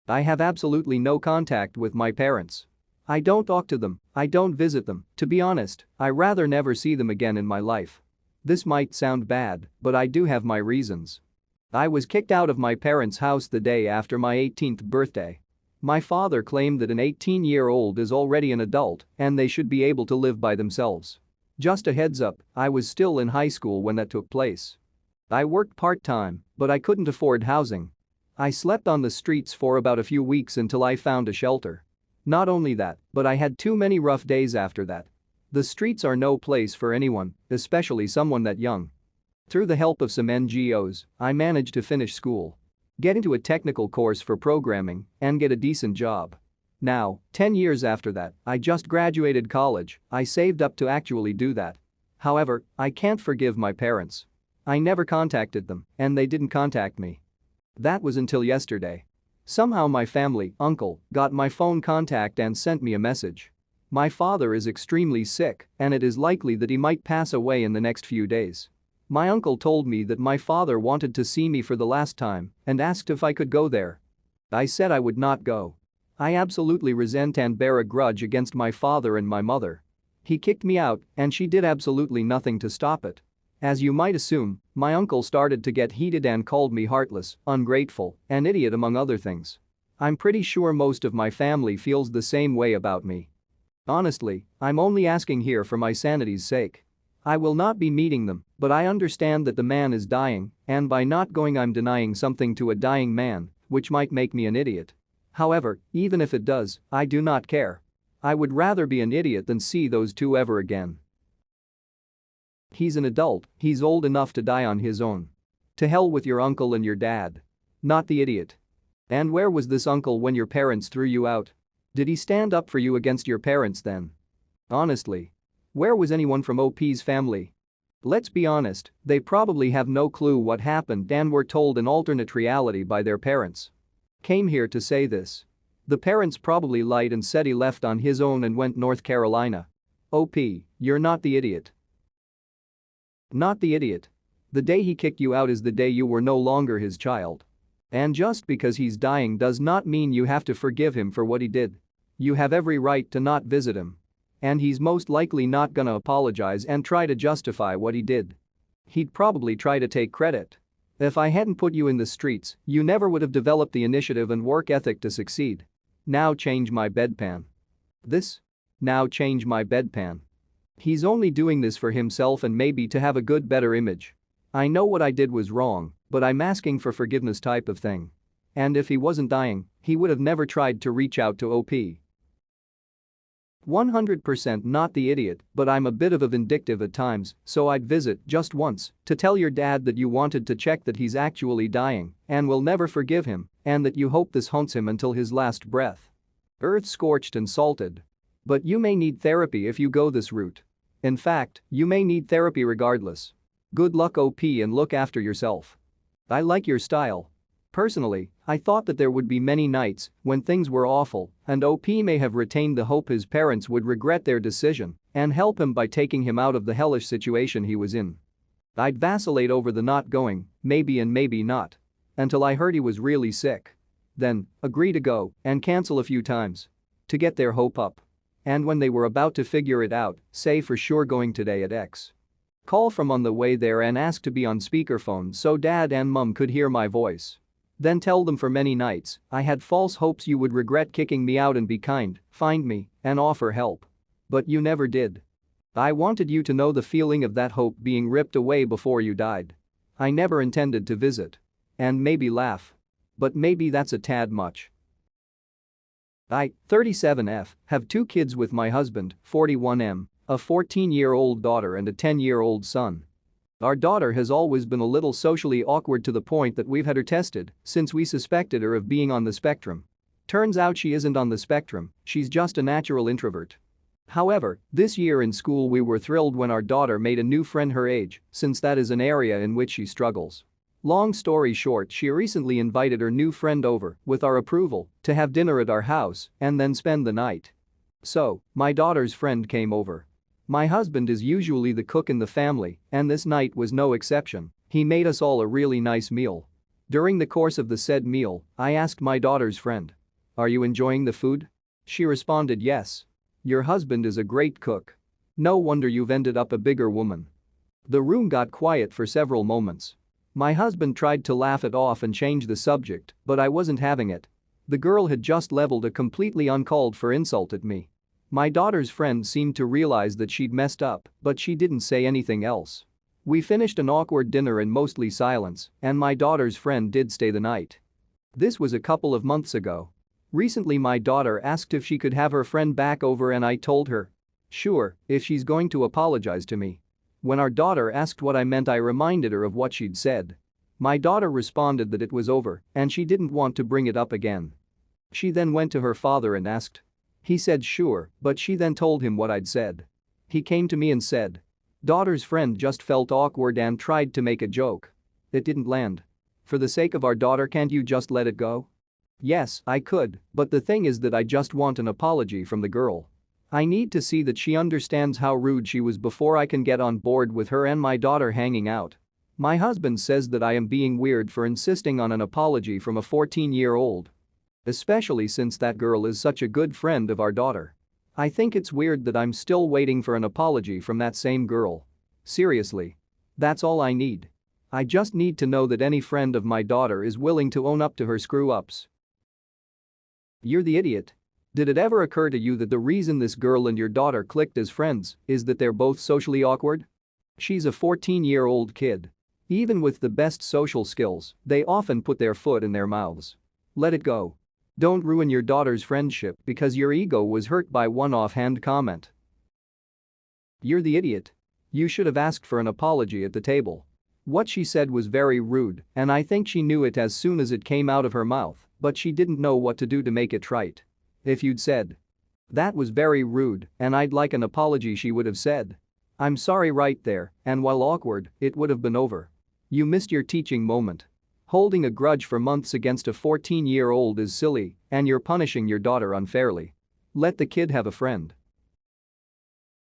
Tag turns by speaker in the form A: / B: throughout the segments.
A: I have absolutely no contact with my parents. I don't talk to them, I don't visit them, to be honest, I rather never see them again in my life. This might sound bad, but I do have my reasons. I was kicked out of my parents' house the day after my 18th birthday. My father claimed that an 18-year-old is already an adult and they should be able to live by themselves. Just a heads up, I was still in high school when that took place. I worked part-time, but I couldn't afford housing. I slept on the streets for about a few weeks until I found a shelter. Not only that, but I had too many rough days after that. The streets are no place for anyone, especially someone that young. Through the help of some NGOs, I managed to finish school, get into a technical course for programming, and get a decent job. Now, 10 years after that, I just graduated college, I saved up to actually do that. However, I can't forgive my parents. I never contacted them, and they didn't contact me. That was until yesterday. Somehow my family, uncle, got my phone contact and sent me a message. My father is extremely sick, and it is likely that he might pass away in the next few days. My uncle told me that my father wanted to see me for the last time and asked if I could go there. I said I would not go. I absolutely resent and bear a grudge against my father and my mother. He kicked me out, and she did absolutely nothing to stop it. As you might assume, my uncle started to get heated and called me heartless, ungrateful, an idiot among other things. I'm pretty sure most of my family feels the same way about me. Honestly, I'm only asking here for my sanity's sake. I will not be meeting them, but I understand that the man is dying, and by not going I'm denying something to a dying man, which might make me an idiot. However, even if it does, I do not care. I would rather be an idiot than see those two ever again. He's an adult, he's old enough to die on his own. To hell with your uncle and your dad. Not the idiot. And where was this uncle when your parents threw you out? Did he stand up for you against your parents then? Honestly. Where was anyone from OP's family? Let's be honest, they probably have no clue what happened and were told an alternate reality by their parents. Came here to say this. The parents probably lied and said he left on his own and went North Carolina. OP, you're not the idiot. Not the idiot. The day he kicked you out is the day you were no longer his child. And just because he's dying does not mean you have to forgive him for what he did. You have every right to not visit him. And he's most likely not gonna apologize and try to justify what he did. He'd probably try to take credit. If I hadn't put you in the streets, you never would have developed the initiative and work ethic to succeed. Now change my bedpan. This? Now change my bedpan. He's only doing this for himself and maybe to have a good better image. I know what I did was wrong, but I'm asking for forgiveness type of thing. And if he wasn't dying, he would have never tried to reach out to OP. 100% not the idiot, but I'm a bit of a vindictive at times, so I'd visit just once to tell your dad that you wanted to check that he's actually dying and will never forgive him and that you hope this haunts him until his last breath. Earth scorched and salted. But you may need therapy if you go this route. In fact, you may need therapy regardless. Good luck OP and look after yourself. I like your style. Personally, I thought that there would be many nights when things were awful and OP may have retained the hope his parents would regret their decision and help him by taking him out of the hellish situation he was in. I'd vacillate over the not going, maybe and maybe not. Until I heard he was really sick. Then, agree to go and cancel a few times. To get their hope up. And when they were about to figure it out, say for sure going today at X. Call from on the way there and ask to be on speakerphone so dad and mum could hear my voice. Then tell them for many nights, I had false hopes you would regret kicking me out and be kind, find me, and offer help. But you never did. I wanted you to know the feeling of that hope being ripped away before you died. I never intended to visit. And maybe laugh. But maybe that's a tad much. I, 37F, have 2 kids with my husband, 41M, a 14-year-old daughter and a 10-year-old son. Our daughter has always been a little socially awkward to the point that we've had her tested since we suspected her of being on the spectrum. Turns out she isn't on the spectrum, she's just a natural introvert. However, this year in school we were thrilled when our daughter made a new friend her age, since that is an area in which she struggles. Long story short, she recently invited her new friend over, with our approval, to have dinner at our house and then spend the night. So, my daughter's friend came over. My husband is usually the cook in the family, and this night was no exception. He made us all a really nice meal. During the course of the said meal, I asked my daughter's friend, "Are you enjoying the food?" She responded, "Yes. Your husband is a great cook. No wonder you've ended up a bigger woman." The room got quiet for several moments. My husband tried to laugh it off and change the subject, but I wasn't having it. The girl had just leveled a completely uncalled for insult at me. My daughter's friend seemed to realize that she'd messed up, but she didn't say anything else. We finished an awkward dinner in mostly silence, and my daughter's friend did stay the night. This was a couple of months ago. Recently my daughter asked if she could have her friend back over and I told her, sure, if she's going to apologize to me. When our daughter asked what I meant, I reminded her of what she'd said. My daughter responded that it was over and she didn't want to bring it up again. She then went to her father and asked. He said sure, but she then told him what I'd said. He came to me and said. Daughter's friend just felt awkward and tried to make a joke. It didn't land. For the sake of our daughter, can't you just let it go? Yes, I could, but the thing is that I just want an apology from the girl. I need to see that she understands how rude she was before I can get on board with her and my daughter hanging out. My husband says that I am being weird for insisting on an apology from a 14-year-old. Especially since that girl is such a good friend of our daughter. I think it's weird that I'm still waiting for an apology from that same girl. Seriously. That's all I need. I just need to know that any friend of my daughter is willing to own up to her screw-ups. You're the idiot. Did it ever occur to you that the reason this girl and your daughter clicked as friends is that they're both socially awkward? She's a 14-year-old kid. Even with the best social skills, they often put their foot in their mouths. Let it go. Don't ruin your daughter's friendship because your ego was hurt by one offhand comment. You're the idiot. You should have asked for an apology at the table. What she said was very rude, and I think she knew it as soon as it came out of her mouth, but she didn't know what to do to make it right. If you'd said, "That was very rude and I'd like an apology," she would have said, "I'm sorry," right there, and while awkward, it would have been over. You missed your teaching moment. Holding a grudge for months against a 14-year-old is silly, and you're punishing your daughter unfairly. Let the kid have a friend.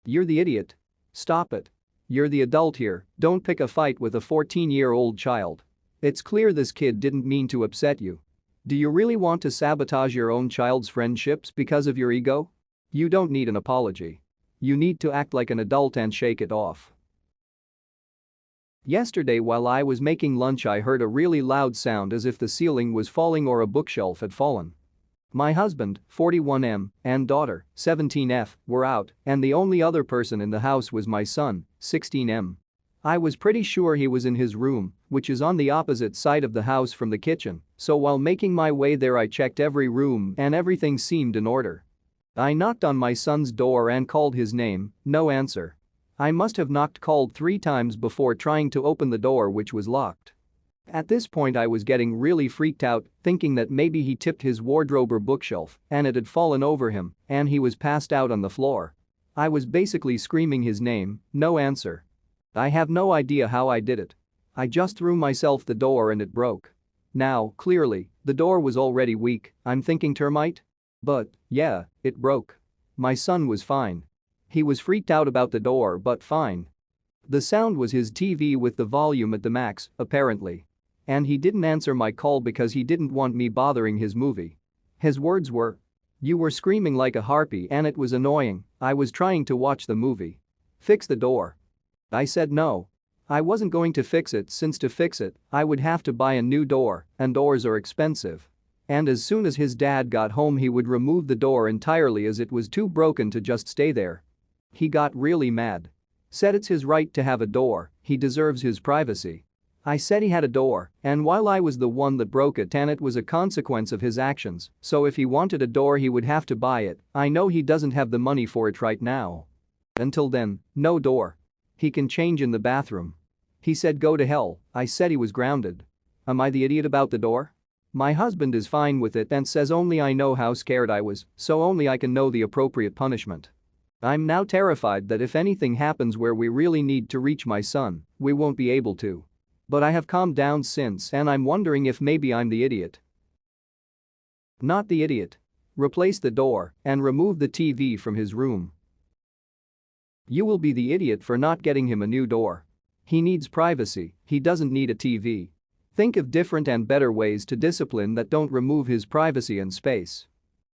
A: You're the idiot. Stop it. You're the adult here, don't pick a fight with a 14-year-old child. It's clear this kid didn't mean to upset you. Do you really want to sabotage your own child's friendships because of your ego? You don't need an apology. You need to act like an adult and shake it off. Yesterday while I was making lunch, I heard a really loud sound as if the ceiling was falling or a bookshelf had fallen. My husband, 41M, and daughter, 17F, were out, and the only other person in the house was my son, 16M. I was pretty sure he was in his room, which is on the opposite side of the house from the kitchen, so while making my way there I checked every room and everything seemed in order. I knocked on my son's door and called his name, no answer. I must have called 3 times before trying to open the door, which was locked. At this point I was getting really freaked out, thinking that maybe he tipped his wardrobe or bookshelf and it had fallen over him and he was passed out on the floor. I was basically screaming his name, no answer. I have no idea how I did it. I just threw myself the door and it broke. Now, clearly, the door was already weak, I'm thinking termite? But, yeah, it broke. My son was fine. He was freaked out about the door but fine. The sound was his TV with the volume at the max, apparently. And he didn't answer my call because he didn't want me bothering his movie. His words were, "You were screaming like a harpy and it was annoying, I was trying to watch the movie. Fix the door." I said no. I wasn't going to fix it since to fix it, I would have to buy a new door and doors are expensive. And as soon as his dad got home he would remove the door entirely as it was too broken to just stay there. He got really mad. Said it's his right to have a door, he deserves his privacy. I said he had a door, and while I was the one that broke it and it was a consequence of his actions, so if he wanted a door he would have to buy it, I know he doesn't have the money for it right now. Until then, no door. He can change in the bathroom. He said go to hell, I said he was grounded. Am I the idiot about the door? My husband is fine with it and says only I know how scared I was, so only I can know the appropriate punishment. I'm now terrified that if anything happens where we really need to reach my son, we won't be able to. But I have calmed down since and I'm wondering if maybe I'm the idiot. Not the idiot. Replace the door and remove the TV from his room. You will be the idiot for not getting him a new door. He needs privacy, he doesn't need a TV. Think of different and better ways to discipline that don't remove his privacy and space.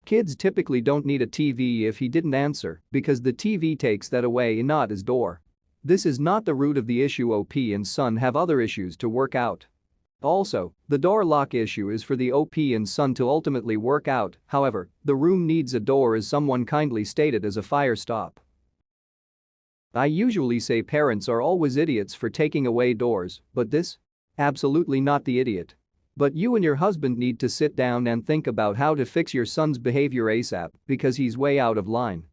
A: Kids typically don't need a TV if he didn't answer because the TV takes that away, not his door. This is not the root of the issue. OP and son have other issues to work out. Also, the door lock issue is for the OP and son to ultimately work out, however, the room needs a door as someone kindly stated as a fire stop. I usually say parents are always idiots for taking away doors, but this? Absolutely not the idiot. But you and your husband need to sit down and think about how to fix your son's behavior ASAP because he's way out of line.